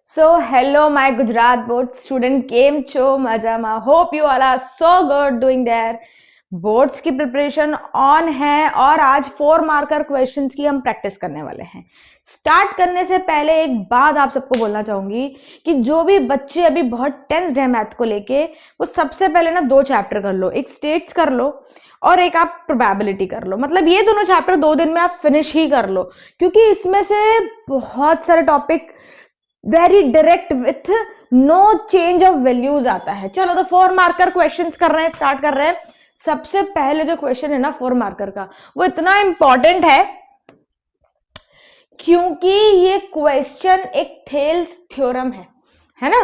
So, hello, my Gujarat board student. Came cho majama. Hope you all are so good doing there. Boards की preparation on है और आज 4 marker questions की हम practice करने वाले हैं। स्टार्ट करने से पहले एक बात आप सबको बोलना चाहूंगी कि जो भी बच्चे अभी बहुत टेंस्ड है मैथ को लेके, वो सबसे पहले ना 2 चैप्टर कर लो, एक स्टेट्स कर लो और एक आप प्रोबेबिलिटी कर लो। मतलब ये दोनों चैप्टर 2 दिन में आप फिनिश ही कर लो, क्योंकि इसमें से बहुत सारे topic very direct with no change of values आता है। चलो तो 4 मार्कर क्वेश्चंस कर रहे हैं, स्टार्ट कर रहे हैं। सबसे पहले जो क्वेश्चन है ना 4 मार्कर का, वो इतना इंपॉर्टेंट है क्योंकि ये क्वेश्चन एक थेल्स थ्योरम है ना।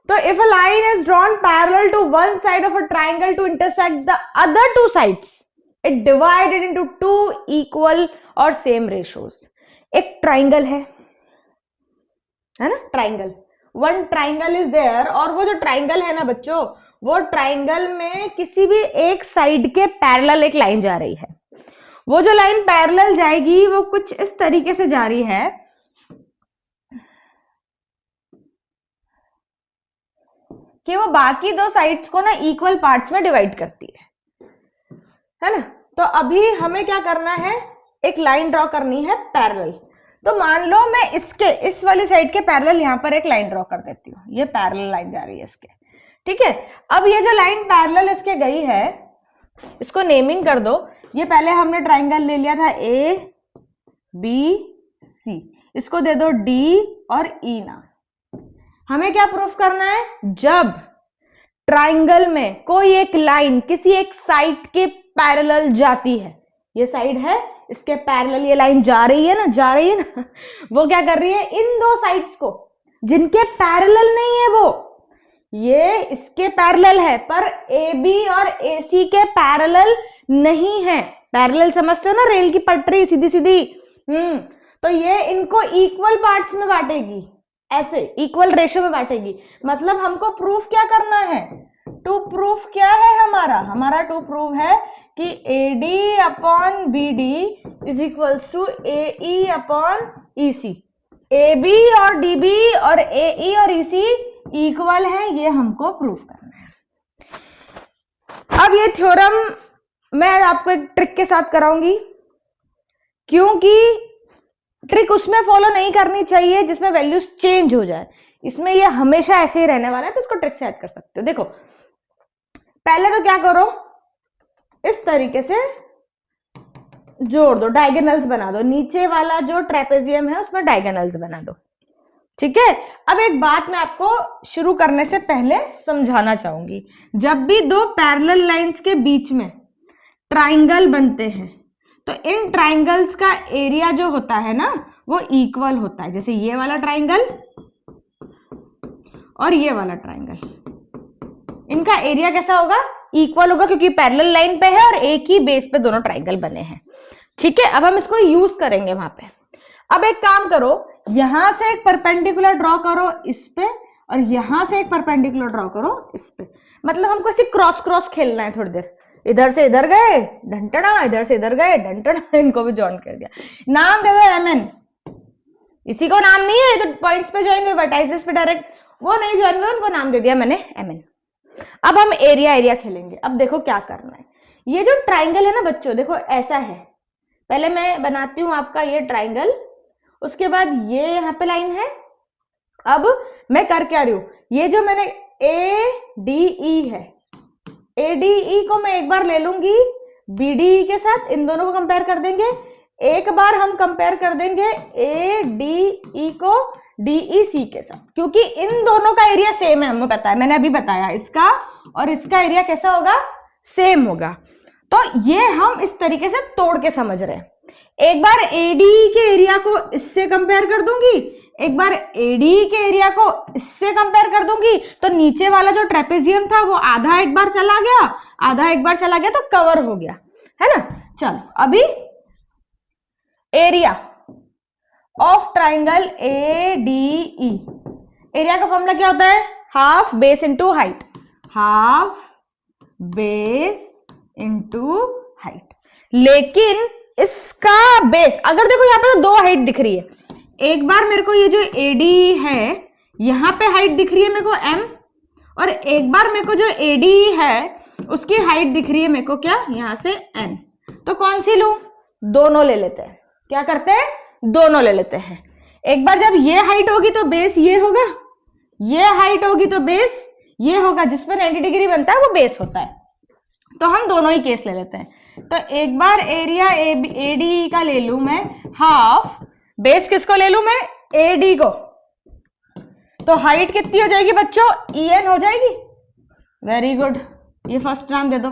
तो if a line is drawn parallel to one side of a triangle to intersect the other 2 sides, it divided into 2 equal और सेम रेशियोज। एक ट्राइंगल है ना, triangle, one triangle is there, और वो जो ट्राइंगल है ना बच्चों, वो ट्राइंगल में किसी भी एक साइड के पैरेलल एक लाइन जा रही है। वो जो लाइन पैरेलल जाएगी वो कुछ इस तरीके से जा रही है कि वो बाकी 2 साइड्स को ना इक्वल पार्ट्स में डिवाइड करती है ना। तो अभी हमें क्या करना है, एक लाइन ड्रॉ करनी है पैरेलल। तो मान लो मैं इस वाली साइड के पैरेलल यहां पर एक लाइन ड्रॉ कर देती हूँ। ये पैरेलल लाइन जा रही है इसके, ठीक है। अब ये जो लाइन पैरेलल इसके गई है, इसको नेमिंग कर दो। ये पहले हमने ट्राइंगल ले लिया था ए बी सी, इसको दे दो डी और ई नाम। हमें क्या प्रूफ करना है, जब ट्राइंगल में कोई एक लाइन किसी एक साइड के पैरेलल जाती है, ये साइड है, इसके पैरेलल ये लाइन जा रही है ना, वो क्या कर रही है, इन 2 साइड्स को जिनके पैरेलल नहीं है, वो ये इसके पैरेलल है पर ए बी और ए सी के पैरेलल नहीं है। पैरेलल समझते हो ना, रेल की पटरी सीधी सीधी। तो ये इनको इक्वल पार्ट्स में बांटेगी, ऐसे इक्वल रेशियो में बांटेगी। मतलब हमको प्रूफ क्या करना है, टू प्रूफ क्या है हमारा टू प्रूफ है कि A D upon B D is equals to A E upon E C. A B और डी बी और ए ई और ई सी इक्वल है, ये हमको प्रूफ करना है। अब ये थ्योरम मैं आपको एक ट्रिक के साथ कराऊंगी, क्योंकि ट्रिक उसमें फॉलो नहीं करनी चाहिए जिसमें वैल्यूज चेंज हो जाए। इसमें ये हमेशा ऐसे ही रहने वाला है, तो इसको ट्रिक से ऐड कर सकते हो। देखो पहले तो क्या करो, इस तरीके से जोड़ दो, डायगोनल्स बना दो। नीचे वाला जो ट्रेपेजियम है उसमें डायगोनल्स बना दो, ठीक है। अब एक बात मैं आपको शुरू करने से पहले समझाना चाहूंगी। जब भी 2 पैरेलल लाइंस के बीच में ट्राइंगल बनते हैं, तो इन ट्राइंगल्स का एरिया जो होता है ना, वो इक्वल होता है। जैसे ये वाला ट्राइंगल और ये वाला ट्राइंगल, इनका एरिया कैसा होगा, इक्वल होगा, क्योंकि पैरेलल लाइन पे है और एक ही बेस पे दोनों ट्राइंगल बने हैं, ठीक है। अब हम इसको यूज करेंगे वहां पे। अब एक काम करो, यहां से एक परपेंडिकुलर ड्रॉ करो इस पे, और यहां से एक परपेंडिकुलर ड्रॉ करो इस पे। मतलब हमको ऐसे क्रॉस क्रॉस खेलना है थोड़ी देर। इधर से इधर गए ढंटना, इधर से इधर गए ढंटना, इनको भी ज्वाइन कर दिया। नाम दे दो एमएन। इसी को नाम नहीं है, तो पॉइंट्स पे ज्वाइन हुए, वर्टाइसेस पे डायरेक्ट वो नहीं ज्वाइन हुए, उनको नाम दे दिया मैंने एमएन। अब हम एरिया खेलेंगे। अब देखो क्या करना है, ये जो ट्राइंगल है ना बच्चों, देखो ऐसा है। पहले मैं बनाती हूं आपका ये ट्राइंगल, उसके बाद ये यहाँ पे लाइन है। अब मैं कर क्या रही हूं, ये जो मैंने ए डी ई है, ए डी ई को मैं एक बार ले लूंगी बी डी ई के साथ, इन दोनों को कंपेयर कर देंगे। एक बार हम कंपेयर कर देंगे ए डी ई को डी ई सी के साथ, क्योंकि इन दोनों का एरिया सेम है, हमें पता है, मैंने अभी बताया। इसका और इसका एरिया कैसा होगा, सेम होगा। तो ये हम इस तरीके से तोड़ के समझ रहे हैं। एक बार एडी के एरिया को इससे कंपेयर कर दूंगी, एक बार एडी के एरिया को इससे कंपेयर कर दूंगी, तो नीचे वाला जो ट्रेपेजियम था वो आधा एक बार चला गया, आधा एक बार चला गया, तो कवर हो गया, है ना। चलो अभी area of triangle A D E, area का फॉर्मूला क्या होता है, half base into height, half base into height. लेकिन इसका बेस, अगर देखो यहाँ पे तो 2 हाइट दिख रही है, एक बार मेरे को ये जो AD है यहाँ पे हाइट दिख रही है मेरे को M, और एक बार मेरे को जो AD है उसकी हाइट दिख रही है मेरे को क्या, यहाँ से N। तो कौन सी लूं? दोनों ले लेते हैं। क्या करते हैं? दोनों ले लेते हैं। एक बार जब ये हाइट होगी तो बेस ये होगा, ये हाइट होगी तो बेस ये होगा, जिसपे 90 डिग्री बनता है वो बेस होता है। तो हम दोनों ही केस ले लेते हैं। तो एक बार एरिया AD का ले लूं मैं हाफ, बेस किसको ले लूं मैं? AD को। तो हाइट कितनी हो जाएगी बच्चों? EN हो जाएगी। वेरी गुड, ये फर्स्ट टर्म दे दो।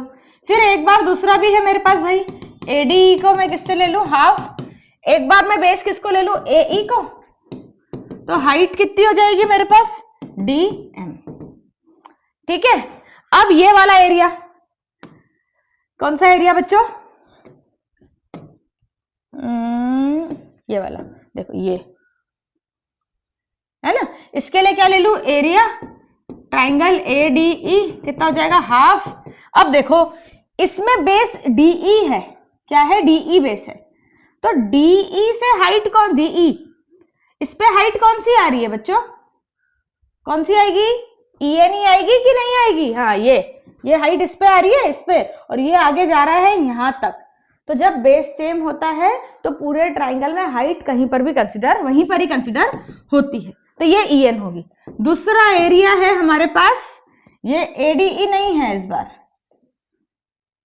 फिर एक बार दूसरा भी है मेरे पास भाई, AD को मैं किससे ले लूं? हाफ। एक बार मैं बेस किसको ले लूं? AE को। तो हाइट कितनी हो जाएगी मेरे पास? DM। ठीक है। अब ये वाला एरिया, कौन सा एरिया बच्चों? ये वाला, देखो ये है ना। इसके लिए क्या ले लूं? एरिया ट्राइंगल ADE कितना हो जाएगा? हाफ। अब देखो इसमें बेस DE है, क्या है? DE बेस है। तो DE से हाइट कौन? DE, इस पे हाइट कौन सी आ रही है बच्चों? कौन सी आएगी? EN ही आएगी कि नहीं आएगी? हाँ, ये हाइट इस पे आ रही है, इस पे, और ये आगे जा रहा है यहां तक। तो जब बेस सेम होता है तो पूरे ट्राइंगल में हाइट कहीं पर भी कंसिडर, वहीं पर ही कंसिडर होती है। तो ये EN होगी। दूसरा एरिया है हमारे पास, ये ADE नहीं है इस बार,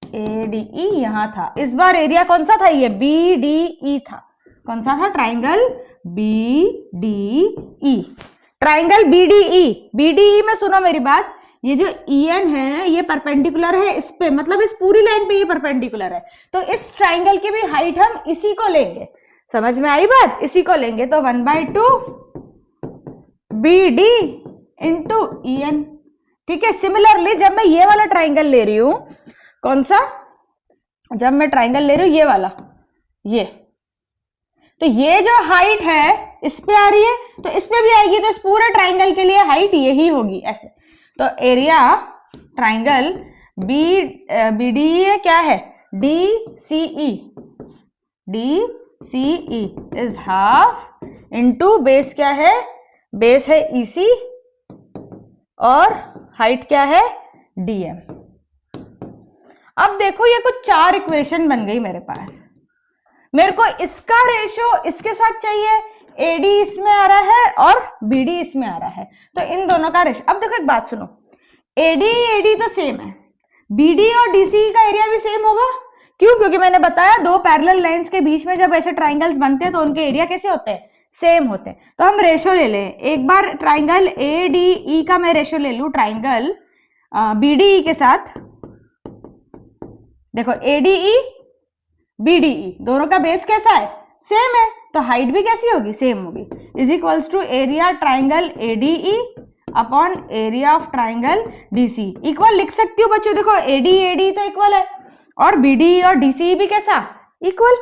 ADE यहां था। इस बार एरिया कौन सा था? ये BDE था। कौन सा था? Triangle BDE। ट्राइंगल BDE में सुनो मेरी बात, ये जो EN है ये परपेंडिकुलर है इस पे, मतलब इस पूरी लाइन पे ये परपेंडिकुलर है। तो इस ट्राइंगल की भी हाइट हम इसी को लेंगे। समझ में आई बात? इसी को लेंगे। तो 1/2 BD इंटू EN। ठीक है। सिमिलरली जब मैं ये वाला ट्राइंगल ले रही हूं, कौन सा? जब मैं ट्राइंगल ले रही हूं ये वाला, ये, तो ये जो हाइट है इस पे आ रही है तो इस पे भी आएगी। तो इस पूरे ट्राइंगल के लिए हाइट यही होगी, ऐसे। तो एरिया ट्राइंगल BDE क्या है? DCE is half into base क्या है? बेस है EC और हाइट क्या है? DM। अब देखो ये कुछ 4 इक्वेशन बन गई मेरे पास। मेरे को इसका रेशो इसके साथ चाहिए, AD इसमें आ रहा है और BD इसमें आ रहा है। तो इन दोनों का रेशो। अब देखो एक बात सुनो, AD तो सेम है, BD और DC का एरिया भी सेम होगा। क्यों? क्योंकि मैंने बताया दो पैरेलल लाइंस के बीच में जब ऐसे ट्राइंगल्स बनते हैं तो उनके एरिया कैसे होते हैं? सेम होते हैं। तो हम रेशो ले लें। एक बार ट्राइंगल ADE का मैं रेशो ले लूं ट्राइंगल BDE के साथ। देखो ADE BDE दोनों का बेस कैसा है? सेम है। तो हाइट भी कैसी होगी? सेम होगी। Is equals to area triangle ADE upon area of triangle DC। Equal लिख सकती हूँ बच्चों। देखो AD तो इक्वल है और BDE और DCE भी कैसा? इक्वल।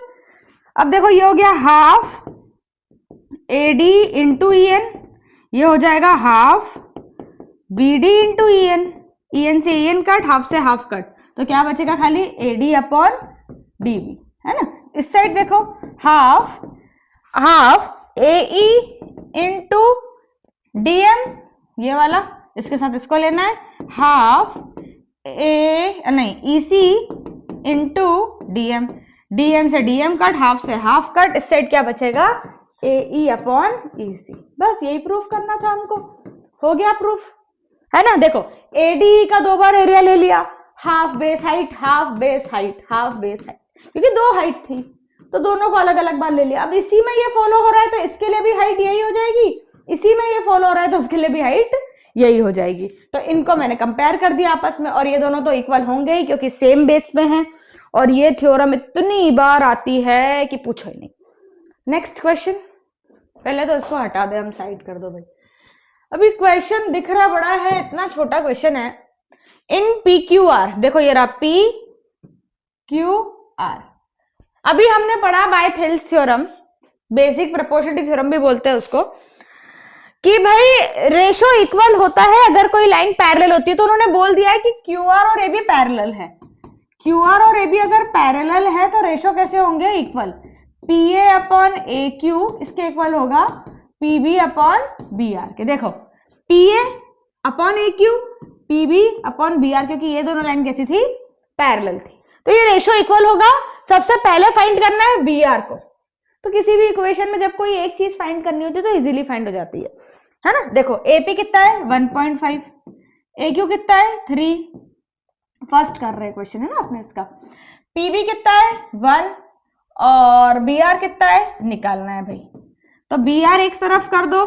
अब देखो ये हो गया हाफ AD इंटू EN, ये हो जाएगा हाफ BD इंटू EN से EN कट, हाफ से हाफ कट, तो क्या बचेगा? खाली AD अपॉन DB, है ना। इस साइड देखो हाफ AE इंटू DM, ये वाला, इसके साथ इसको लेना है, हाफ EC इंटू DM से DM कट, हाफ से हाफ कट, इस साइड क्या बचेगा? AE upon EC। बस यही प्रूफ करना था हमको, हो गया प्रूफ, है ना। देखो ADE का 2 बार एरिया ले लिया, half base height, half base height, half base height, क्योंकि 2 हाइट थी तो दोनों को अलग अलग बार ले लिया। अब इसी में ये फॉलो हो रहा है तो इसके लिए भी हाइट यही हो जाएगी, इसी में ये फॉलो हो रहा है तो उसके लिए भी हाइट यही हो जाएगी। तो इनको मैंने कंपेयर कर दिया आपस में, और ये दोनों तो इक्वल होंगे ही क्योंकि सेम बेस में है। और ये थ्योरम इतनी बार आती है कि पूछो ही नहीं। नेक्स्ट क्वेश्चन, पहले तो इसको हटा दे, हम साइड कर दो भाई। अभी क्वेश्चन दिख रहा बड़ा है, इतना छोटा क्वेश्चन है। इन PQR, देखो ये रहा PQR। अभी हमने पढ़ा by Thales theorem, basic proportionality theorem भी बोलते हैं उसको, कि भाई रेशो इक्वल होता है अगर कोई लाइन पैरेलल होती है। तो उन्होंने बोल दिया है कि QR और AB पैरेलल है। QR और AB अगर पैरेलल है तो रेशो कैसे होंगे? इक्वल। PA अपॉन AQ इसके इक्वल होगा PB अपॉन BR के। देखो PA upon AQ, PB upon BR, क्योंकि ये दोनों लाइन कैसी थी, पैरेलल थी, तो ये रेशियो इक्वल होगा। सबसे पहले फाइंड करना है BR को। तो किसी भी इक्वेशन में जब कोई एक चीज फाइंड करनी होती है तो इजीली फाइंड हो जाती है ना। देखो AP कितना है 1.5, AQ कितना है 3, फर्स्ट कर रहे क्वेश्चन है ना अपने इसका। PB कितना है 1 और BR कितना है निकालना है भाई। तो BR एक तरफ कर दो,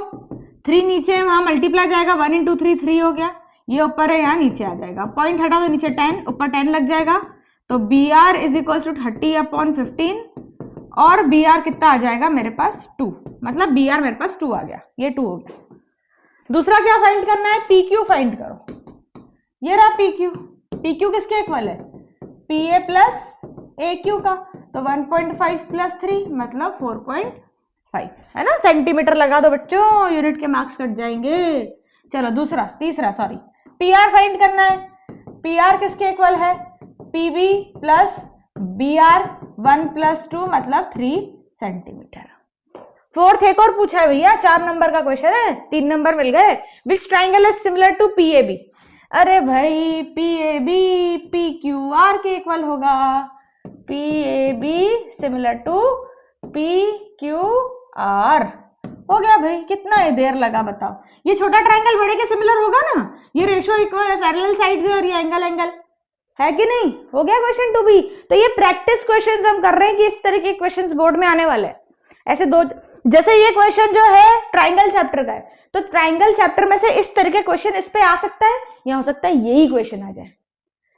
3 नीचे वहां मल्टीप्लाई जाएगा, 1 इंटू 3 3 हो गया, ये ऊपर है यहाँ नीचे आ जाएगा, पॉइंट हटा दो नीचे 10, ऊपर 10 लग जाएगा। तो BR is equal to 30 upon 15 और BR कितना आ जाएगा मेरे पास 2, मतलब BR मेरे पास 2 आ गया, ये 2 हो गया। दूसरा क्या फाइंड करना है, PQ फाइंड करो। ये रहा PQ, PQ किसके इक्वल है, PA प्लस AQ का। तो 1.5 प्लस 3 मतलब 4.5 है ना। सेंटीमीटर लगा दो बच्चों, यूनिट के मार्क्स कट जाएंगे। चलो तीसरा सॉरी, PR फाइंड करना है। PR किसके इक्वल है, PB प्लस BR 1 प्लस 2 मतलब 3 सेंटीमीटर। फोर्थ एक और पूछा है भैया, 4 नंबर का क्वेश्चन है, 3 नंबर मिल गए। Which triangle is similar to PAB। अरे भाई PAB PQR के इक्वल होगा, PAB सिमिलर टू PQR हो गया भाई। कितना है देर लगा बताओ। ये छोटा ट्राइंगल बड़े के सिमिलर होगा ना, ये रेशियो इक्वल है, पैरेलल साइड्स है और ये एंगल है कि नहीं। हो गया क्वेश्चन टू बी। तो ये प्रैक्टिस क्वेश्चंस हम कर रहे हैं कि इस तरह के क्वेश्चंस बोर्ड में आने वाले हैं। ऐसे दो, जैसे ये क्वेश्चन जो है ट्राइंगल चैप्टर का है, तो ट्राइंगल चैप्टर में से इस तरह के क्वेश्चन इस पे आ सकता है, या हो सकता है यही क्वेश्चन आ जाए।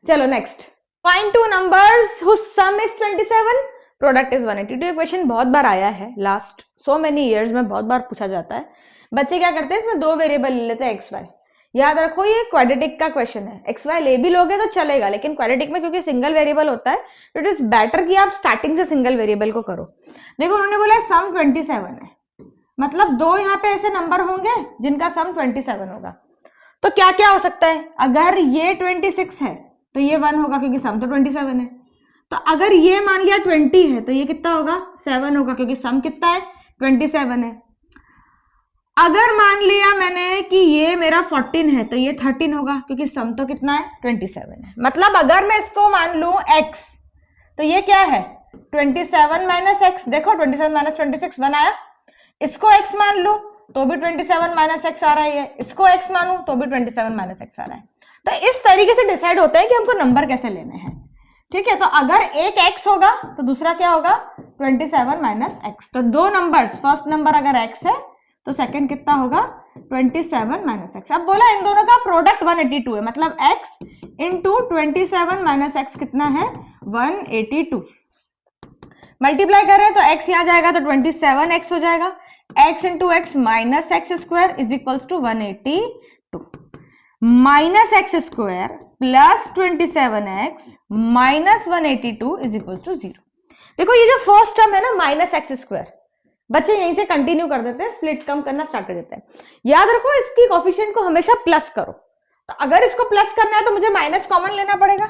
चलो next, find two numbers whose sum is 27 product is 182। ये क्वेश्चन बहुत बार आया है, लास्ट सो मेनी इयर्स में बहुत बार पूछा जाता है। बच्चे क्या करते हैं, इसमें 2 वेरिएबल ले लेते हैं एक्स वाई। याद रखो ये क्वाड्रेटिक का क्वेश्चन है, एक्स वाई ले भी लोगे तो चलेगा, लेकिन क्वाड्रेटिक में क्योंकि सिंगल वेरिएबल होता है तो इट इज बेटर कि आप स्टार्टिंग से सिंगल वेरिएबल को करो। देखो उन्होंने बोला सम 27 है, मतलब 2 यहाँ पे ऐसे नंबर होंगे जिनका सम 27 होगा। तो क्या क्या हो सकता है, अगर ये 26 है तो ये 1 होगा क्योंकि सम तो 27 है। तो अगर ये मान लिया 20 है तो ये कितना होगा 7 होगा क्योंकि सम कितना है 27 है। अगर मान लिया मैंने कि ये मेरा 14 है तो ये 13 होगा क्योंकि सम तो कितना है 27 है। मतलब अगर मैं इसको मान लूं x तो ये क्या है 27 माइनस x। देखो 27 माइनस 26 1 आया। इसको x मान लूं तो भी 27 माइनस x आ रहा है, इसको x मानूं तो भी 27 माइनस x आ रहा है। तो इस तरीके से डिसाइड होता है कि हमको नंबर कैसे लेने हैं। ठीक है, तो अगर एक x होगा तो दूसरा क्या होगा 27 माइनस x। तो 2 नंबर्स, फर्स्ट नंबर अगर x है तो सेकंड कितना होगा 27 माइनस x। अब बोला इन दोनों का प्रोडक्ट 182 है, मतलब x इंटू 27 माइनस x कितना है 182। मल्टीप्लाई करें तो x यहाँ जाएगा तो 27x हो जाएगा, x into x minus x square is equals to 182 minus x square plus 27x minus 182 is equals to 0। देखो ये जो फर्स्ट टर्म है ना माइनस एक्स स्क्वायर, बच्चे यहीं से कंटिन्यू कर देते हैं, स्प्लिट कम करना स्टार्ट कर देते हैं। याद रखो इसकी कोफिशिएंट को हमेशा प्लस करो। तो अगर इसको प्लस करना है तो मुझे माइनस कॉमन लेना पड़ेगा,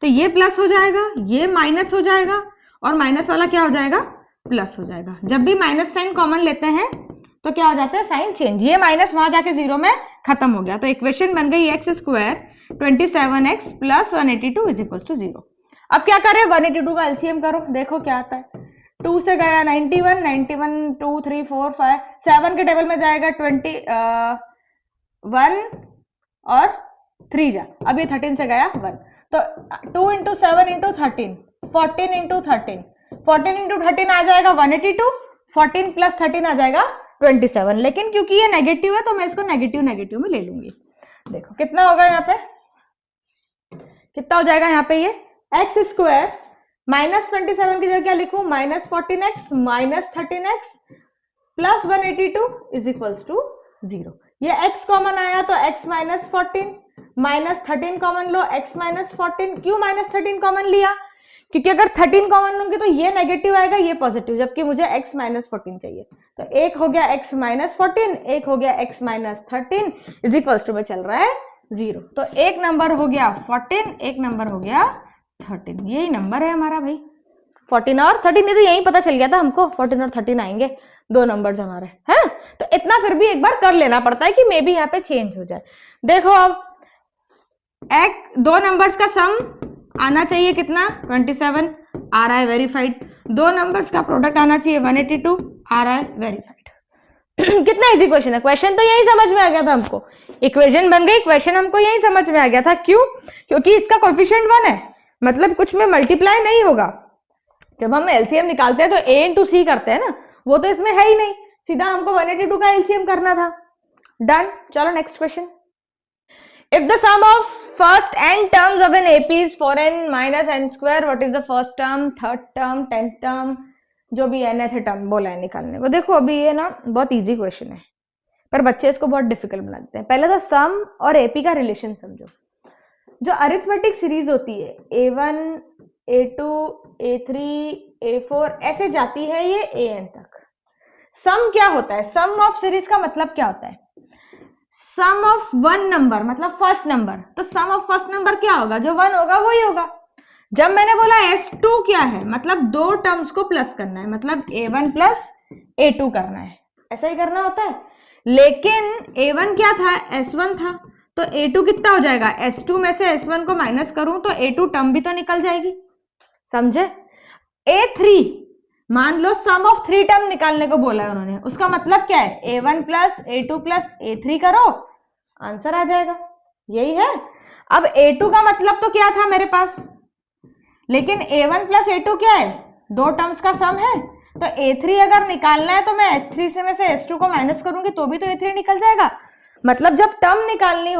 तो ये प्लस हो जाएगा, ये माइनस हो जाएगा और माइनस वाला क्या हो जाएगा प्लस हो जाएगा। जब भी माइनस साइन कॉमन लेते हैं तो क्या हो जाता है साइन चेंज, ये माइनस वहां जाके 0 में खत्म हो गया। तो इक्वेशन बन गई x square 27x plus 182 is equal to 0। अब क्या करें 182 का एलसीएम करो, देखो क्या आता है। 2 से गया 91, 91 2 3 4 5 7 के टेबल में जाएगा 21 और 3 जा, अब ये 13 से गया 1, तो 2 इंटू 7 इंटू 13 14 इंटू 13 14 इंटू 13 आ जाएगा 182, 14 प्लस 13 आ जाएगा 27। लेकिन क्योंकि ये नेगेटिव है तो मैं इसको नेगेटिव नेगेटिव में ले लूंगी। देखो कितना होगा यहाँ पे, कितना हो जाएगा यहाँ पे, ये एक्स स्क्वायर माइनस 27 की जगह क्या लिखूं minus 14x minus 13x plus 182 is equals to 0। ये x कॉमन आया तो x माइनस 14 माइनस 13 कॉमन लो, x माइनस 14। क्यों माइनस 13 कॉमन लिया, क्योंकि अगर 13 कॉमन लूंगी तो ये नेगेटिव आएगा ये पॉजिटिव, जबकि मुझे x माइनस 14 चाहिए। तो एक हो गया x माइनस 14, एक हो गया x minus 13 is equals to में चल रहा है 0। तो एक नंबर हो गया 14, एक नंबर हो गया 13, यही नंबर है हमारा भाई। 14 और 13, तो यही पता चल गया था हमको 14 और 13 आएंगे, 2 नंबर्स हमारे, है ना। तो इतना फिर भी एक बार कर लेना पड़ता है कि मे बी यहाँ पे चेंज हो जाए। देखो अब एक 2 नंबर्स का सम आना चाहिए कितना, 27 आ रहा है, वेरीफाइड। 2 नंबर्स का प्रोडक्ट आना चाहिए 182, आ रहा है, वेरीफाइड। कितना इजी क्वेश्चन है, क्वेश्चन तो यही समझ में आ गया था हमको, इक्वेशन बन गई, क्वेश्चन हमको यही समझ में आ गया था। क्यों? क्योंकि इसका कोएफिशिएंट 1 है, मतलब कुछ में मल्टीप्लाई नहीं होगा। जब हम एलसीएम निकालते हैं तो a इंटू सी करते हैं ना, वो तो इसमें है ही नहीं, सीधा हमको 182 का एलसीएम करना था। डन। चलो next question. If the sum of first n terms of an AP is 4n minus n square, what is the first term, third term, 10th term, जो भी nth टर्म बोला है निकालने को। देखो अभी ये ना बहुत इजी क्वेश्चन है, पर बच्चे इसको बहुत डिफिकल्ट बना देते हैं। पहले तो सम और AP का रिलेशन समझो। जो अरिथमेटिक सीरीज होती है A1, A2, A3, A4 ऐसे जाती है ये AN तक। सम क्या होता है? सम ऑफ सीरीज का मतलब क्या होता है? सम ऑफ 1 नंबर मतलब फर्स्ट नंबर, तो सम ऑफ फर्स्ट नंबर क्या होगा? जो 1 होगा वही होगा। जब मैंने बोला S2 क्या है, मतलब 2 टर्म्स को प्लस करना है, मतलब A1 प्लस A2 करना है, ऐसा ही करना होता है। लेकिन A1 क्या था? S1 था, तो A2 कितना हो जाएगा? S2 में से S1 को माइनस करूं तो A2 टर्म भी तो निकल जाएगी, समझे। A3 मान लो सम ऑफ 3 टर्म निकालने को बोला है उन्होंने, उसका मतलब क्या है? A1 plus A2 plus A3 करो, आंसर आ जाएगा, यही है। अब A2 का मतलब तो क्या था मेरे पास, लेकिन A1 प्लस A2 क्या है? 2 टर्म्स का सम है, तो A3 अगर निकालना है तो मैं S3 से में से S2 को माइनस करूंगी तो भी तो A3 निकल जाएगा। मतलब जब टर्म निकालनी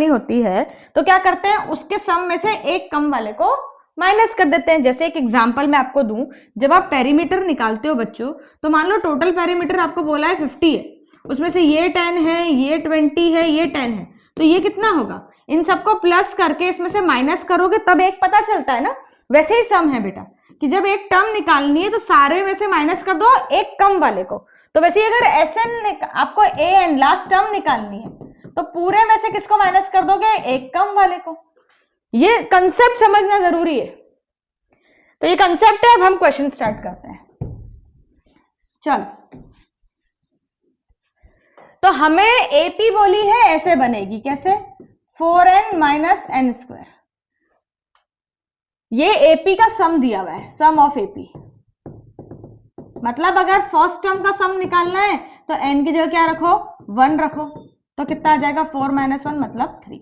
होती है तो क्या करते हैं? उसके सम में से एक कम वाले को माइनस कर देते हैं। जैसे एक एग्जांपल मैं आपको दूं, जब आप पेरीमीटर निकालते हो बच्चों, तो मान लो टोटल पेरीमीटर आपको बोला है 50 है, उसमें से ये 10 है, ये 20 है, ये 10 है, तो ये कितना होगा? इन सबको प्लस करके इसमें से माइनस करोगे तब एक पता चलता है ना। वैसे ही सम है बेटा, कि जब एक टर्म निकालनी है तो सारे में से माइनस कर दो एक कम वाले को। तो वैसे ही अगर SN आपको AN लास्ट टर्म निकालनी है तो पूरे में से किसको माइनस कर दोगे? एक कम वाले को। ये कंसेप्ट समझना जरूरी है। तो ये कंसेप्ट है। अब हम क्वेश्चन स्टार्ट करते हैं। चलो, तो हमें AP बोली है ऐसे बनेगी, कैसे? 4n minus n square. ये AP का सम दिया हुआ है, सम ऑफ AP। मतलब अगर फर्स्ट टर्म का सम निकालना है तो n की जगह क्या रखो? 1 रखो, तो कितना आ जाएगा? 4 माइनस 1 मतलब 3।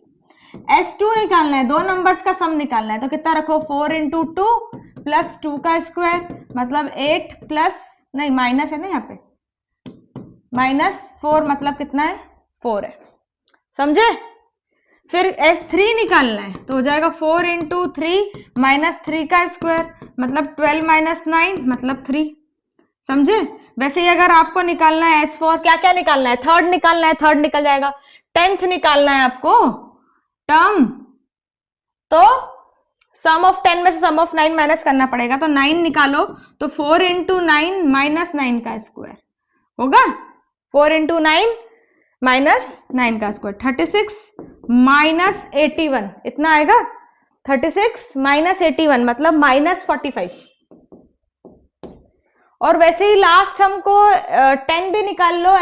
S2 निकालना है, 2 नंबर्स का सम निकालना है, तो कितना रखो? 4 इंटू 2 प्लस 2 का स्क्वायर, मतलब 8 प्लस, नहीं माइनस है ना यहाँ पे, माइनस 4 मतलब कितना है? 4 है, समझे। फिर S3 निकालना है तो हो जाएगा 4 इंटू 3 माइनस 3 का स्क्वायर, मतलब 12 माइनस 9 मतलब 3, समझे। वैसे ही अगर आपको निकालना है S4, क्या क्या निकालना है? थर्ड निकालना है, थर्ड निकल जाएगा। 10th निकालना है आपको टर्म, तो सम ऑफ 10 में से सम ऑफ 9 माइनस करना पड़ेगा, तो 9 निकालो, तो 4 इंटू 9 माइनस 9 का स्क्वायर होगा। 4 इंटू 9 माइनस 9 का स्क्वायर, 36 माइनस 81 इतना आएगा। 36 माइनस 81 मतलब माइनस 45। और वैसे ही लास्ट हमको 10 भी निकाल लो,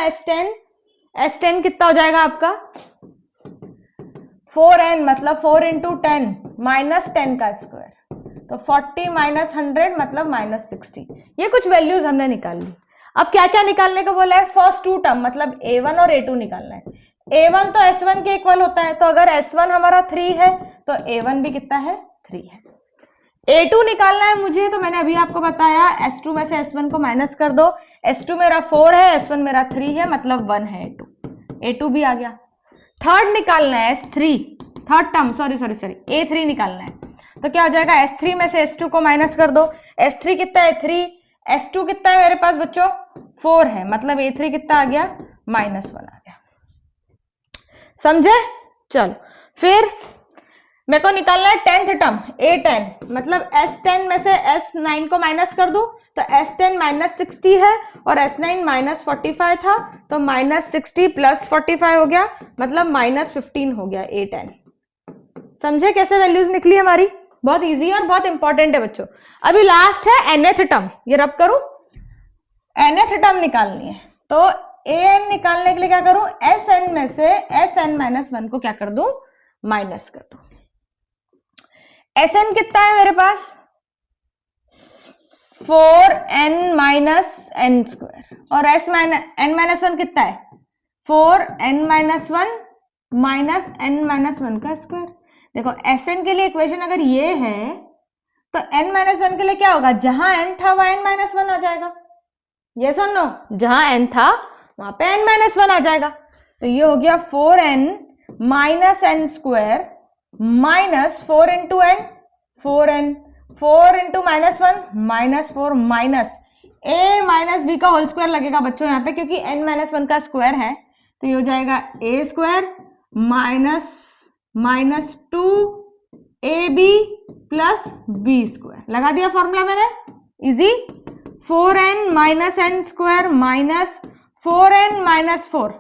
S10 कितना हो जाएगा आपका? 4n मतलब 4 इंटू 10 माइनस 10 का स्क्वायर, तो 40 माइनस 100 मतलब माइनस 60। ये कुछ वैल्यूज हमने निकाल ली। अब क्या क्या निकालने को बोला है? फर्स्ट 2 टर्म मतलब A1 और A2 निकालना है। A1 तो S1 के इक्वल होता है, तो अगर S1 हमारा 3 है तो A1 भी कितना है? 3 है। A2 निकालना है मुझे, तो मैंने अभी आपको बताया S2 में से S1 को माइनस कर दो। S2 मेरा 4 है, S1 मेरा 3 है, मतलब 1 है A2 भी आ गया। थर्ड निकालना है S3, third term sorry A3 निकालना है, तो क्या हो जाएगा? S3 में से S2 को माइनस कर दो। S3 कितना है? 3। S2 कितना है मेरे पास बच्चों? 4 है, मतलब A3 कितना आ गया? -1 आ गया, समझे। चलो फिर मेरे को निकालना है 10th टर्म A10, मतलब S10 में से S9 को माइनस कर दो, तो S10 माइनस 60 है और S9 माइनस 45 था, तो माइनस 60 प्लस 45 हो गया, मतलब -15 हो गया A10। समझे कैसे वैल्यूज निकली हमारी? बहुत इजी और बहुत इंपॉर्टेंट है बच्चों। अभी लास्ट है nth टर्म, ये रब करूं, nth टर्म निकालनी है। तो an निकालने के लिए क्या करूं, Sn में से Sn-1 को क्या कर दूं, माइनस कर दूं। Sn कितना है मेरे पास, 4n-n² और n-1 कितना है, 4n-1 माइनस n-1 का स्क्वायर। देखो Sn के लिए इक्वेशन अगर ये है तो n-1 के लिए क्या होगा, जहां n था वहां n-1 आ जाएगा। ये सुन लो, जहां n था वहां पे n-1 आ जाएगा। तो ये हो गया 4n minus n square minus 4 into n, 4n, 4 into -1 -4 minus a minus B का होल स्क्वायर लगेगा बच्चों यहाँ पे, क्योंकि n-1 का स्क्वायर है। तो ये हो जाएगा a square minus 2ab plus b square. लगा दिया फॉर्मूला मैंने, easy. 4n minus n square minus 4n minus 4,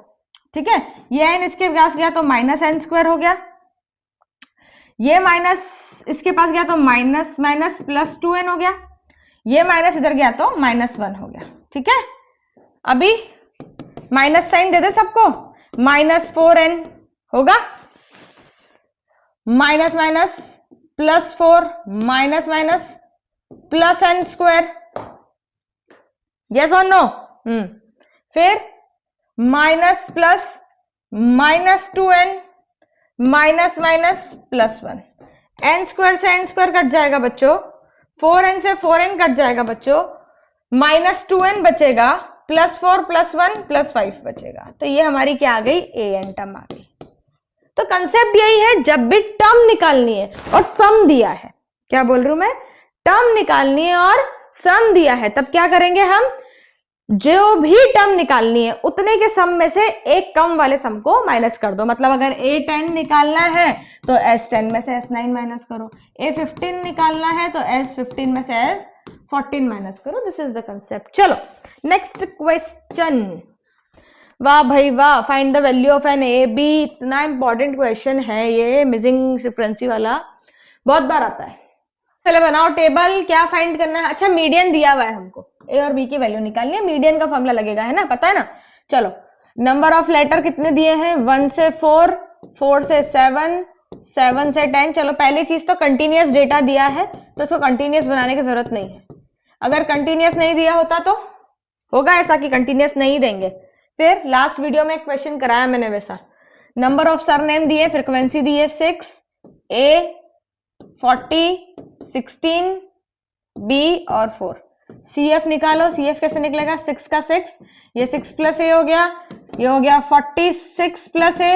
ठीक है। ये n इसके पास गया तो माइनस n स्क्वायर हो गया, ये माइनस इसके पास गया तो माइनस माइनस प्लस 2n हो गया, ये माइनस इधर गया तो -1 हो गया, ठीक है। अभी माइनस साइन दे दे सबको, -4n होगा, minus minus plus 4 minus minus plus n square, yes और नो। फिर minus plus -2n minus minus plus 1, n square से n स्क्वायर कट जाएगा बच्चों, 4n से 4n कट जाएगा बच्चों, -2n बचेगा, +4 +1 +5 बचेगा। तो ये हमारी क्या आ गई, an टर्म आ गई। तो कंसेप्ट यही है, जब भी टर्म निकालनी है और सम दिया है, क्या बोल रही हूं मैं, टर्म निकालनी है और सम दिया है, तब क्या करेंगे हम, जो भी टर्म निकालनी है उतने के सम में से एक कम वाले सम को माइनस कर दो। मतलब अगर a10 निकालना है तो s10 में से s9 माइनस करो, a15 निकालना है तो s15 में से s14 माइनस करो। This is the concept. चलो नेक्स्ट क्वेश्चन। वाह भाई वाह, find the value of N A B. इतना इंपॉर्टेंट क्वेश्चन है ये, मिसिंग फ्रीक्वेंसी वाला, बहुत बार आता है। चलो बनाओ टेबल, क्या फाइंड करना है। अच्छा मीडियन दिया हुआ है हमको, ए और बी की वैल्यू निकालनी है, मीडियन का फॉर्मूला लगेगा, है ना, पता है ना। चलो नंबर ऑफ लेटर कितने दिए हैं, 1 से 4, 4 से 7, 7 से 10। चलो पहली चीज तो कंटिन्यूअस डेटा दिया है तो उसको कंटिन्यूअस बनाने की जरूरत नहीं है। अगर कंटिन्यूअस नहीं दिया होता तो होगा ऐसा कि कंटिन्यूअस नहीं देंगे। फिर लास्ट वीडियो में एक क्वेश्चन कराया मैंने वैसा, नंबर ऑफ सरनेम दिए, फ्रीक्वेंसी दी है 6, ए 40, 16, बी और 4। CF निकालो, CF कैसे निकलेगा, 6 का 6, ये 6 प्लस ए हो गया, ये हो गया 46 प्लस ए,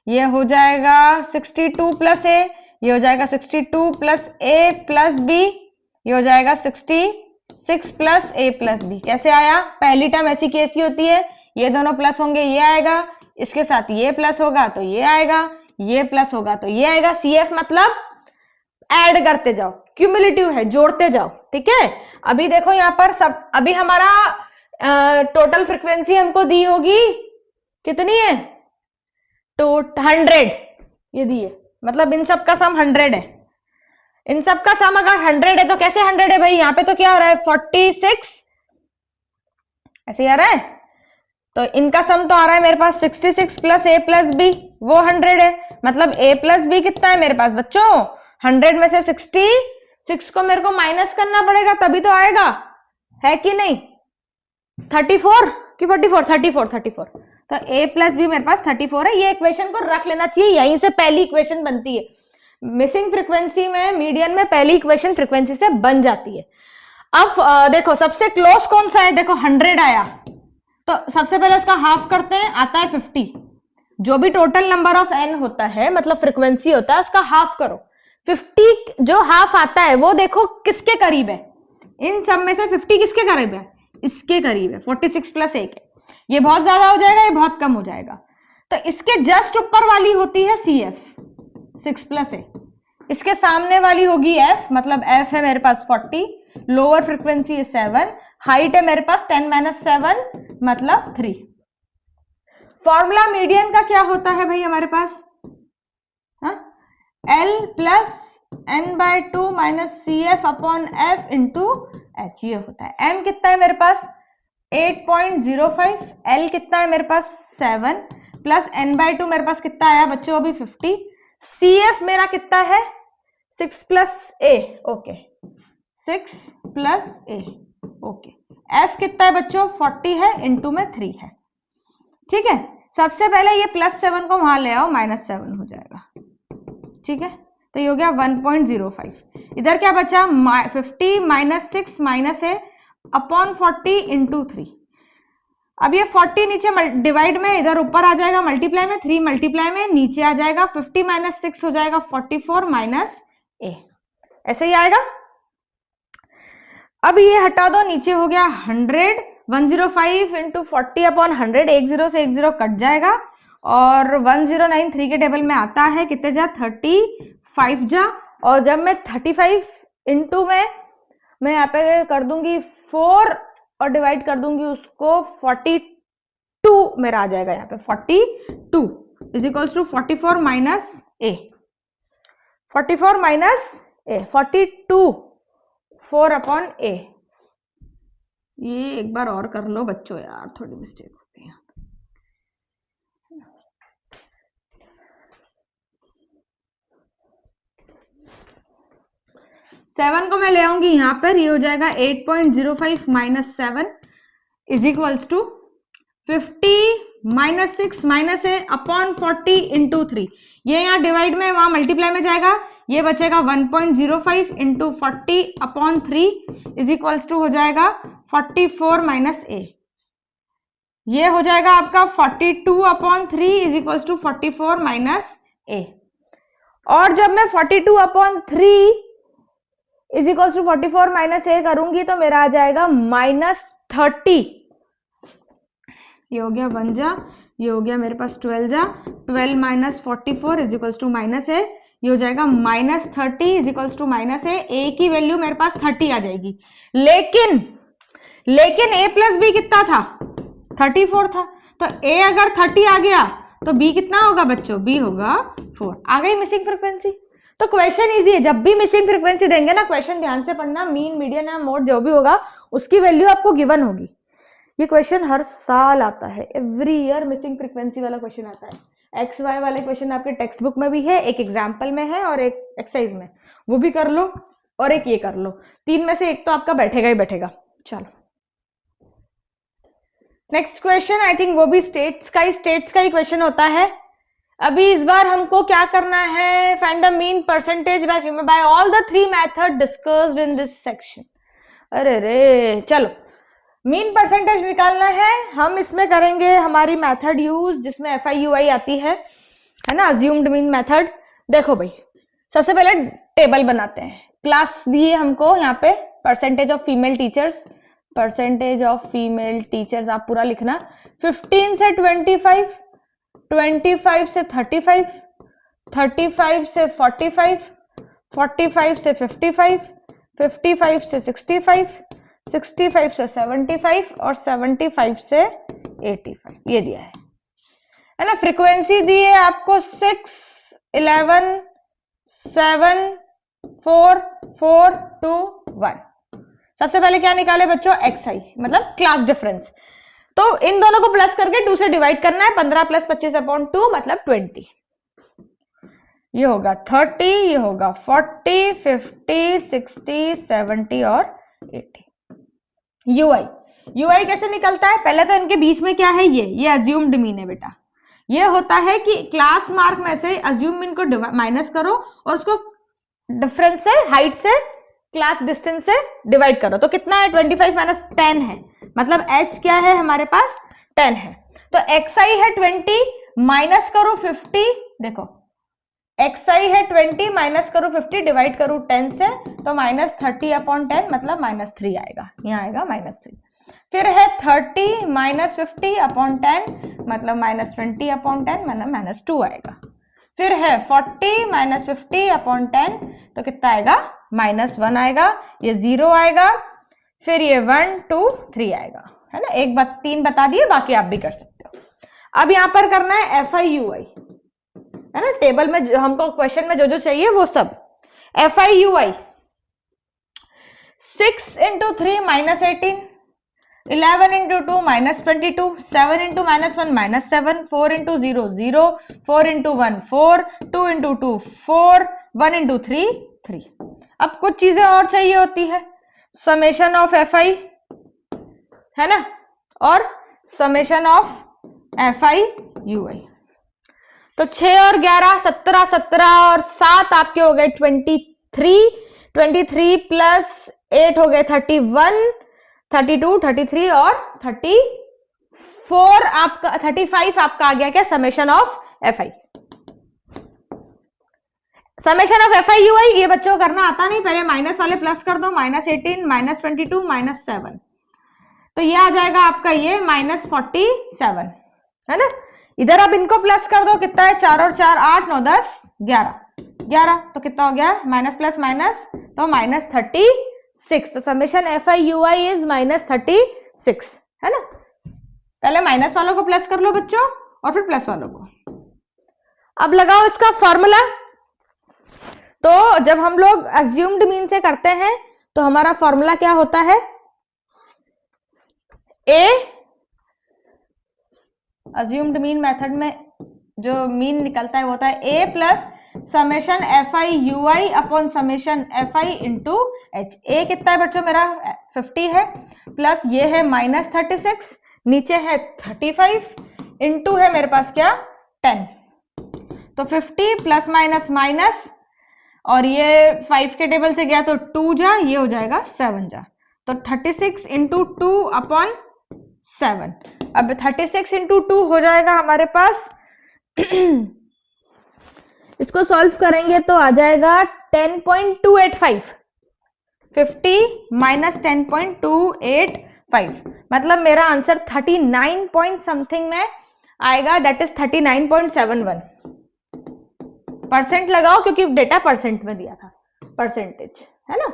ये हो जाएगा 62 प्लस ए, ये हो जाएगा 62 प्लस ए प्लस बी, ये हो जाएगा 66 प्लस ए प्लस बी। कैसे आया, पहली टर्म ऐसी की ऐसी होती है, ये दोनों प्लस होंगे, ये आएगा, इसके साथ ये प्लस होगा तो ये आएगा, ये प्लस होगा तो ये आएगा। CF मतलब ऐड करते जाओ, क्यूमुलेटिव है, जोड़ते जाओ, ठीक है। अभी देखो यहाँ पर सब, अभी हमारा टोटल फ्रीक्वेंसी हमको दी होगी कितनी है, तो 100 ये दी है, मतलब इन सब का सम 100 है। इन सब का सम अगर 100 है तो कैसे 100 है भाई, यहाँ पे तो क्या आ रहा है 46 ऐसे आ रहा है, तो इनका सम तो आ रहा है मेरे पास 66 प्लस ए प्लस बी, वो 100 है। मतलब ए प्लस बी कितना है मेरे पास बच्चों, 100 में से 66 को मेरे को माइनस करना पड़ेगा तभी तो आएगा, है कि नहीं। 34 कि 44, 34। तो a प्लस बी मेरे पास 34 है। ये इक्वेशन को रख लेना चाहिए, यहीं से पहली इक्वेशन बनती है। मिसिंग फ्रीक्वेंसी में, मीडियन में पहली इक्वेशन फ्रीक्वेंसी से बन जाती है। अब देखो सबसे क्लोज कौन सा है, देखो 100 आया तो सबसे पहले उसका हाफ करते हैं, आता है 50। जो भी टोटल नंबर ऑफ n होता है, मतलब फ्रीक्वेंसी होता है, उसका हाफ करो। 50 जो हाफ आता है वो देखो किसके करीब है, इन सब में से 50 किसके करीब है, इसके करीब है, 46 प्लस 1 है। ये बहुत ज्यादा हो जाएगा, ये बहुत कम हो जाएगा, तो इसके जस्ट ऊपर वाली होती है CF 6 प्लस ए, इसके सामने वाली होगी F, मतलब F है मेरे पास 40, लोअर फ्रीक्वेंसी है 7, हाइट है मेरे पास 10-7 मतलब 3। फॉर्मूला मीडियन का क्या होता है भाई हमारे पास, L plus n/2 minus CF upon F into H, ये होता है। m कितना है मेरे पास 8.05, L कितना है मेरे पास 7 प्लस n/2 मेरे पास कितना आया बच्चों अभी 50, CF मेरा कितना है 6 plus A, okay 6 plus A, okay. F कितना है बच्चों 40 है, इंटू में 3 है, ठीक है। सबसे पहले ये +7 को वहां ले आओ, -7 हो जाएगा, ठीक है। तो ये हो गया 1.05। इधर क्या बचा 50 minus 6 minus A upon 40 into 3। अब ये 40 नीचे डिवाइड में, इधर ऊपर आ जाएगा मल्टीप्लाई में, 3 मल्टीप्लाई में नीचे आ जाएगा, 50 माइनस 6 हो जाएगा 44 माइनस A, ऐसे ही आएगा। अब ये हटा दो, नीचे हो गया 100, 105 इंटू 40 अपॉन 100, 10 से 10 कट जाएगा और 1093 के टेबल में आता है कितने जा 35 जा, और जब मैं 35 इंटू में मैं यहाँ पे कर दूंगी 4 और डिवाइड कर दूंगी उसको 42 मेरा आ जाएगा यहाँ पे 42 is equals to 44 minus A, 44 minus A 42 4 upon A। ये एक बार और कर लो बच्चों यार, थोड़ी मिस्टेक हो गई यहाँ। 7 को मैं ले आऊंगी यहाँ पर, ये हो जाएगा 8.05 minus 7 is equals to 50 minus 6 minus A upon 40 into 3। ये यहाँ डिवाइड में वहां मल्टीप्लाई में जाएगा, ये बचेगा 1.05 into 40 upon 3 is equals to हो जाएगा 44 माइनस A। ये हो जाएगा आपका 42 upon 3 is equals to 44 minus A। और जब मैं 42 upon 3 is equals to 44 minus A करूंगी तो मेरा आ जाएगा -30। ये हो गया 1 जा, ये हो गया मेरे पास 12 जा, 12 minus 44 is equals to minus A, ये हो जाएगा -30 is equals to minus A की वैल्यू मेरे पास 30 आ जाएगी। लेकिन A प्लस B कितना था 34 था, तो A अगर 30 आ गया तो B कितना होगा बच्चों, B होगा 4। आ गई मिसिंग फ्रीक्वेंसी। तो क्वेश्चन इजी है, जब भी मिसिंग फ्रीक्वेंसी देंगे ना क्वेश्चन ध्यान से पढ़ना, मीन मीडियन या मोड जो भी होगा उसकी वैल्यू आपको गिवन होगी। ये क्वेश्चन हर साल आता है, एवरी ईयर मिसिंग फ्रीक्वेंसी वाला क्वेश्चन आता है। एक्स वाई वाले क्वेश्चन आपके टेक्स्ट बुक में भी है, एक एग्जाम्पल में है और एक एक्सरसाइज में, वो भी कर लो और एक ये कर लो, 3 में से एक तो आपका बैठेगा ही बैठेगा। चलो नेक्स्ट क्वेश्चन, आई थिंक वो भी स्टेट्स का ही क्वेश्चन होता है। अभी इस बार हमको क्या करना है, find the mean percentage by all the 3 method discussed in this section. अरे रे चलो मीन परसेंटेज निकालना है, हम इसमें करेंगे हमारी मेथड यूज जिसमें FIUI आती है ना, अज्यूम्ड मीन मेथड। देखो भाई सबसे पहले टेबल बनाते हैं, क्लास दिए हमको यहाँ पे percentage of female teachers, percentage of female teachers आप पूरा लिखना, 15 से 25, 25 से 35, 35 से 45, 45 से 55, 55 से 65, 65 से 75 और 75 से 85 ये दिया है ना। फ्रीक्वेंसी दी है आपको 6, 11, 7, 4, 4, 2, 1। सबसे पहले क्या निकाले बच्चों, XI मतलब क्लास डिफरेंस, तो इन दोनों को प्लस करके 2 से डिवाइड करना है, 15 प्लस 25 अपॉन 2 मतलब 20। ये होगा 30, ये होगा 40, 50, 60, 70 और 80। UI कैसे निकलता है, पहले तो इनके बीच में क्या है, ये अज्यूम्ड मीन है बेटा। ये होता है कि क्लास मार्क में से अज्यूम मीन को माइनस करो और उसको डिफरेंस से, हाइट से, क्लास डिस्टेंस से डिवाइड करो, तो कितना है 25 माइनस 10 है, मतलब H क्या है हमारे पास 10 है। तो XI है 20 माइनस करो 50, देखो XI है 20 माइनस करो 50 डिवाइड करो 10 से, तो -30 अपॉन 10 मतलब -3 आएगा, यहाँ आएगा -3। फिर है 30 माइनस 50 अपॉन 10 मतलब -20 अपॉन 10 मतलब -2 आएगा। फिर है 40 माइनस 50 अपॉन 10 तो कितना आएगा -1 आएगा, ये 0 आएगा, फिर ये 1, 2, 3 आएगा, है ना। 1 बात 3 बता दिए, बाकी आप भी कर सकते हो। अब यहाँ पर करना है FIUI, है ना, टेबल में हमको क्वेश्चन में जो जो चाहिए वो सब। FIUI 6 into 3 minus 18, 11 into 2 minus 22, 7 into minus 1 minus 7, 4 into 0 0, 4 into 1 4, 2 into 2 4, 1 into 3 3. अब कुछ चीजें और चाहिए होती है, समेशन ऑफ FI है ना, और समेशन ऑफ FIUI. तो 6 और 11 17, 17 और 7 आपके हो गए 23, 23 प्लस 8 हो गए 31, 32, 33 और 34 आपका 35 आपका आ गया क्या, summation of FI. Summation of FIUI ये बच्चों को करना आता नहीं, पहले माइनस वाले प्लस कर दो, माइनस 18 माइनस 22 माइनस 7, तो ये आ जाएगा आपका ये माइनस 47 है ना. इधर अब इनको प्लस कर दो, कितना है 4 और 4 8 9 10 11, तो कितना हो गया माइनस प्लस माइनस, तो माइनस 36. तो समेशन FIUI इज माइनस 36 है ना. पहले माइनस वालों को प्लस कर लो बच्चों और फिर प्लस वालों को. अब लगाओ इसका फॉर्मूला. तो जब हम लोग अज्यूम्ड मीन से करते हैं तो हमारा फॉर्मूला क्या होता है, ए अज्यूम्ड मीन मेथड में जो मीन निकलता है वो होता है A plus summation FIUI upon summation FI into H. A कितना है बच्चों मेरा 50 है, प्लस ये है माइनस 36, नीचे है 35, इंटू है मेरे पास क्या 10, तो 50 प्लस माइनस माइनस, और ये 5 के टेबल से गया तो 2 जा, ये हो जाएगा 7 जा, तो 36 इंटू 2 अपॉन 7. अब 36 इंटू 2 हो जाएगा हमारे पास इसको सॉल्व करेंगे तो आ जाएगा 10.285, 50 माइनस 10.285, मतलब मेरा आंसर 39 पॉइंट समथिंग में आएगा, दैट इज 39.71. परसेंट लगाओ क्योंकि डेटा परसेंट में दिया था, परसेंटेज है ना.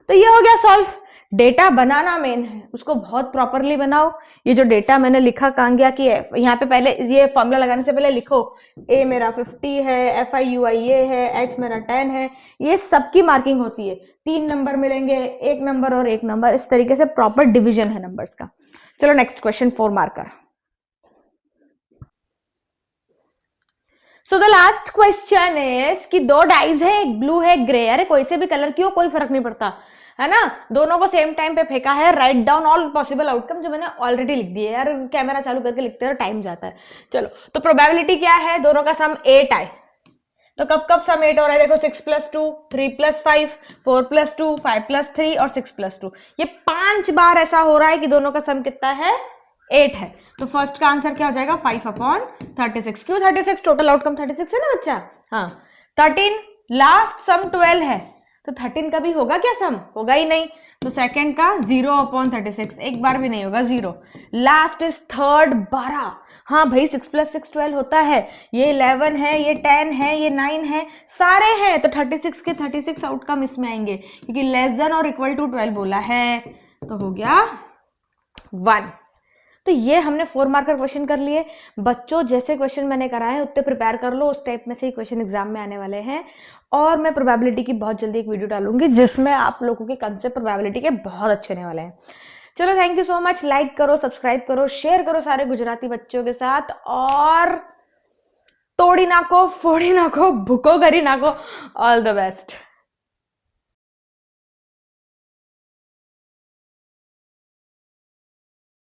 तो ये हो गया सॉल्व. डेटा बनाना मेन है, उसको बहुत प्रॉपरली बनाओ. ये जो डेटा मैंने लिखा कहाँ गया कि यहाँ पे पहले ये फॉर्मूला लगाने से पहले लिखो ए मेरा 50 है, FIUI ये है, H मेरा 10 है, ये सबकी मार्किंग होती है. 3 नंबर मिलेंगे, 1 नंबर और 1 नंबर, इस तरीके से प्रॉपर डिविजन है नंबर्स का. चलो next question 4 marker. So the last question is कि 2 डाइज है, एक ब्लू है एक ग्रे. अरे कोई से भी कलर की हो कोई फर्क नहीं पड़ता है ना, दोनों को सेम टाइम पे फेंका है. Write down all possible outcome, जो मैंने ऑलरेडी लिख दिए यार, कैमरा चालू करके लिखते हैं टाइम जाता है. चलो तो प्रोबेबिलिटी क्या है, दोनों का सम 8 आए. तो कब कब सम 8 हो रहा है, देखो 6 प्लस 2, 3 प्लस 5, 4 प्लस 2, 5 प्लस 3 और 6 प्लस 2. ये 5 बार ऐसा हो रहा है कि दोनों का सम कितना है 8 है. तो फर्स्ट का आंसर क्या हो जाएगा 5 अपॉन 36. क्यों 36, टोटल आउटकम 36 है ना बच्चा. हाँ 13, लास्ट सम 12 है, तो 13 का भी होगा क्या सम, होगा ही नहीं. तो सेकंड का 0 अपॉन 36, एक बार भी नहीं होगा 0. Last is third 12. हाँ भाई 6 प्लस 6 12 होता है, ये 11 है, ये 10 है, ये 9 है, सारे हैं. तो 36 के 36 आउटकम इसमें आएंगे क्योंकि लेस देन और इक्वल टू 12 बोला है, तो हो गया 1. तो ये हमने 4 मार्कर क्वेश्चन कर लिए. बच्चों जैसे क्वेश्चन मैंने कराए उतने प्रिपेयर कर लो, उस टाइप में से ही क्वेश्चन एग्जाम में आने वाले हैं. और मैं प्रोबेबिलिटी की बहुत जल्दी एक वीडियो डालूंगी जिसमें आप लोगों के कंसेप्ट प्रोबेबिलिटी के बहुत अच्छे होने वाले हैं. चलो thank you so much. Like करो, सब्सक्राइब करो, शेयर करो सारे गुजराती बच्चों के साथ, और तोड़ी ना को, फोड़ी ना को, भूको करी ना को. All the best.